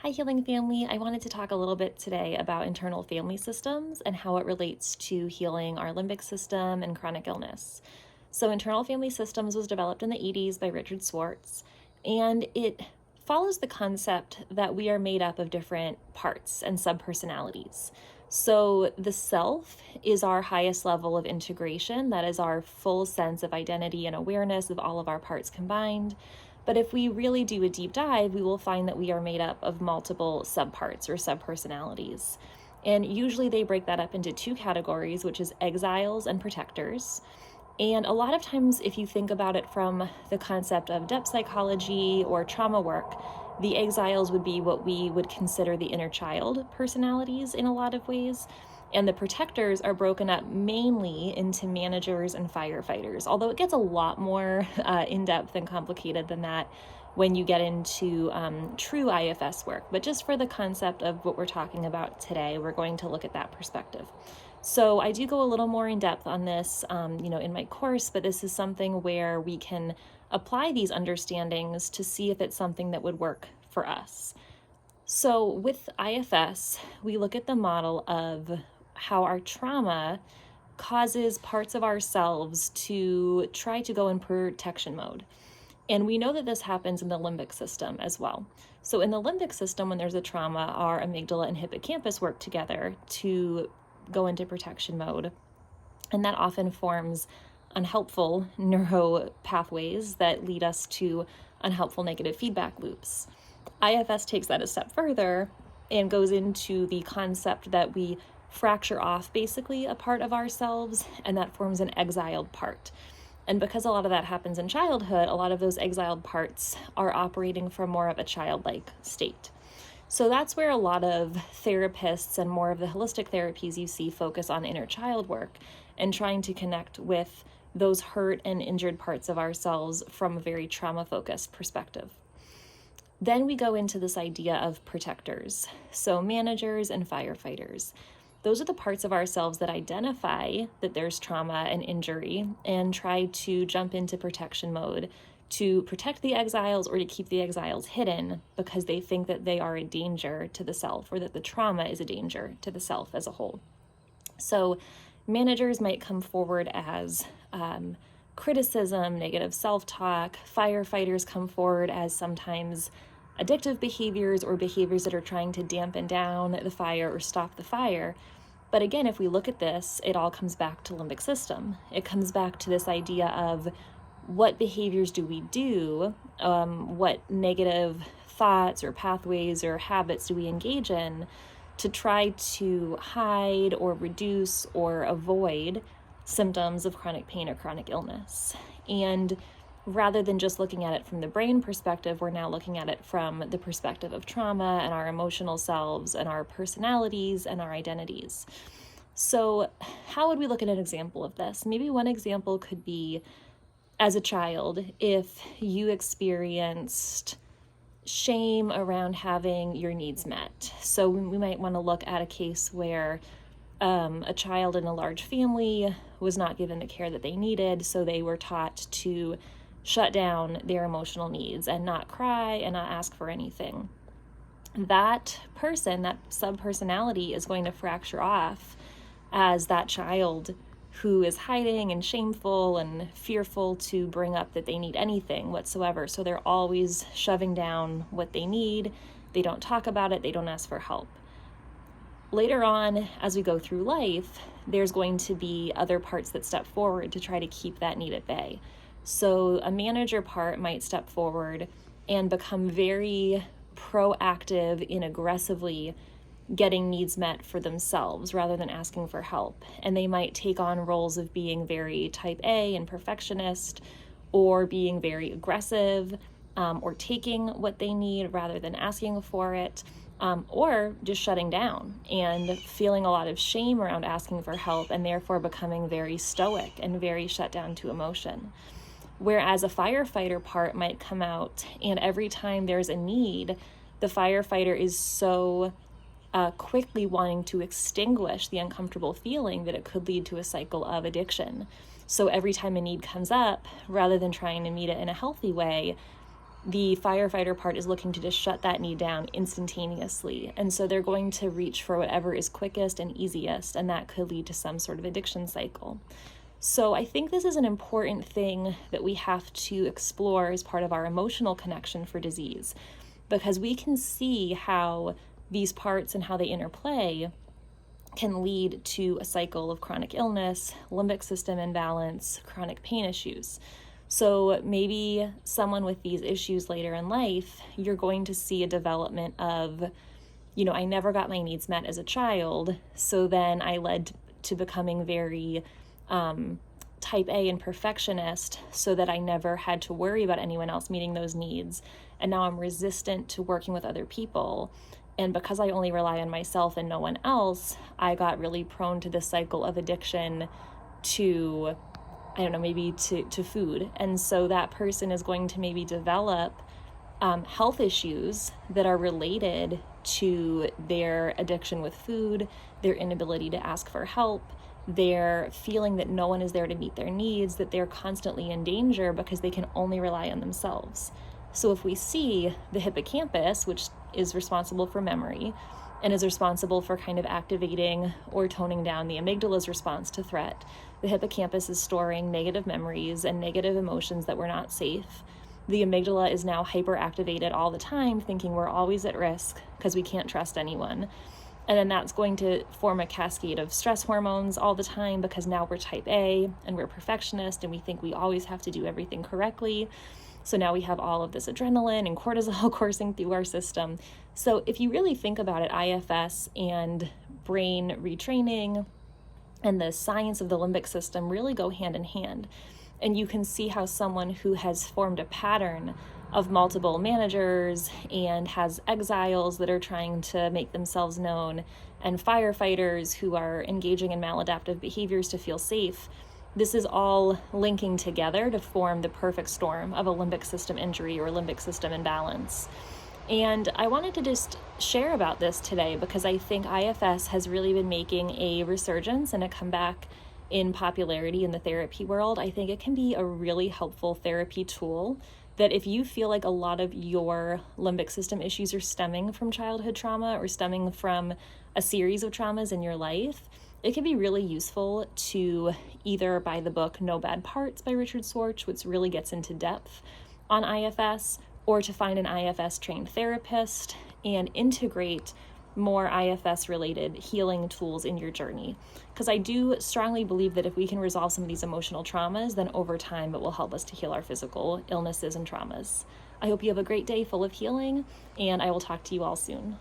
Hi, Healing Family. I wanted to talk a little bit today about internal family systems and how it relates to healing our limbic system and chronic illness. So, internal family systems was developed in the 80s by Richard Swartz, and it follows the concept that we are made up of different parts and subpersonalities. So, the self is our highest level of integration, that is our full sense of identity and awareness of all of our parts combined. But if we really do a deep dive, we will find that we are made up of multiple subparts or subpersonalities. And usually they break that up into two categories, which is exiles and protectors. And a lot of times, if you think about it from the concept of depth psychology or trauma work, the exiles would be what we would consider the inner child personalities in a lot of ways. And the protectors are broken up mainly into managers and firefighters, although it gets a lot more in-depth and complicated than that when you get into true IFS work. But just for the concept of what we're talking about today, we're going to look at that perspective. So I do go a little more in depth on this, in my course, but this is something where we can apply these understandings to see if it's something that would work for us. So with IFS, we look at the model of how our trauma causes parts of ourselves to try to go in protection mode. And we know that this happens in the limbic system as well. So in the limbic system, when there's a trauma, our amygdala and hippocampus work together to go into protection mode. And that often forms unhelpful neuro pathways that lead us to unhelpful negative feedback loops. IFS takes that a step further and goes into the concept that we fracture off basically a part of ourselves, and that forms an exiled part. And because a lot of that happens in childhood, a lot of those exiled parts are operating from more of a childlike state. So that's where a lot of therapists and more of the holistic therapies you see focus on inner child work and trying to connect with those hurt and injured parts of ourselves from a very trauma-focused perspective. Then we go into this idea of protectors, so managers and firefighters. Those are the parts of ourselves that identify that there's trauma and injury and try to jump into protection mode to protect the exiles or to keep the exiles hidden because they think that they are a danger to the self or that the trauma is a danger to the self as a whole. So managers might come forward as criticism, negative self-talk. Firefighters come forward as sometimes addictive behaviors or behaviors that are trying to dampen down the fire or stop the fire. But again, if we look at this, it all comes back to limbic system. It comes back to this idea of what behaviors do we do, what negative thoughts or pathways or habits do we engage in to try to hide or reduce or avoid symptoms of chronic pain or chronic illness. And rather than just looking at it from the brain perspective, we're now looking at it from the perspective of trauma and our emotional selves and our personalities and our identities. So how would we look at an example of this? Maybe one example could be, as a child, if you experienced shame around having your needs met. So we might want to look at a case where a child in a large family was not given the care that they needed, so they were taught to shut down their emotional needs and not cry and not ask for anything. That person, that subpersonality, is going to fracture off as that child who is hiding and shameful and fearful to bring up that they need anything whatsoever. So they're always shoving down what they need. They don't talk about it. They don't ask for help. Later on, as we go through life, there's going to be other parts that step forward to try to keep that need at bay. So a manager part might step forward and become very proactive in aggressively getting needs met for themselves rather than asking for help. And they might take on roles of being very type A and perfectionist, or being very aggressive, or taking what they need rather than asking for it, or just shutting down and feeling a lot of shame around asking for help and therefore becoming very stoic and very shut down to emotion. Whereas a firefighter part might come out, and every time there's a need, the firefighter is so quickly wanting to extinguish the uncomfortable feeling that it could lead to a cycle of addiction. So every time a need comes up, rather than trying to meet it in a healthy way, the firefighter part is looking to just shut that need down instantaneously. And so they're going to reach for whatever is quickest and easiest, and that could lead to some sort of addiction cycle. So I think this is an important thing that we have to explore as part of our emotional connection for disease, because we can see how these parts and how they interplay can lead to a cycle of chronic illness, limbic system imbalance, chronic pain issues. So maybe someone with these issues later in life, you're going to see a development of, I never got my needs met as a child, so then I led to becoming very type A and perfectionist, so that I never had to worry about anyone else meeting those needs. And now I'm resistant to working with other people. And because I only rely on myself and no one else, I got really prone to this cycle of addiction to, maybe to food. And so that person is going to maybe develop health issues that are related to their addiction with food, their inability to ask for help, their feeling that no one is there to meet their needs, that they're constantly in danger because they can only rely on themselves. So if we see the hippocampus, which is responsible for memory and is responsible for kind of activating or toning down the amygdala's response to threat, the hippocampus is storing negative memories and negative emotions that were not safe. The amygdala is now hyperactivated all the time, thinking we're always at risk because we can't trust anyone. And then that's going to form a cascade of stress hormones all the time, because now we're type A and we're perfectionist and we think we always have to do everything correctly. So now we have all of this adrenaline and cortisol coursing through our system. So if you really think about it, IFS and brain retraining and the science of the limbic system really go hand in hand. And you can see how someone who has formed a pattern of multiple managers and has exiles that are trying to make themselves known, and firefighters who are engaging in maladaptive behaviors to feel safe, this is all linking together to form the perfect storm of a limbic system injury or limbic system imbalance. And I wanted to just share about this today because I think IFS has really been making a resurgence and a comeback in popularity in the therapy world. I think it can be a really helpful therapy tool that if you feel like a lot of your limbic system issues are stemming from childhood trauma or stemming from a series of traumas in your life, it can be really useful to either buy the book No Bad Parts by Richard Swartz, which really gets into depth on IFS, or to find an IFS trained therapist and integrate more IFS related healing tools in your journey. Because I do strongly believe that if we can resolve some of these emotional traumas, then over time it will help us to heal our physical illnesses and traumas. I hope you have a great day full of healing, and I will talk to you all soon.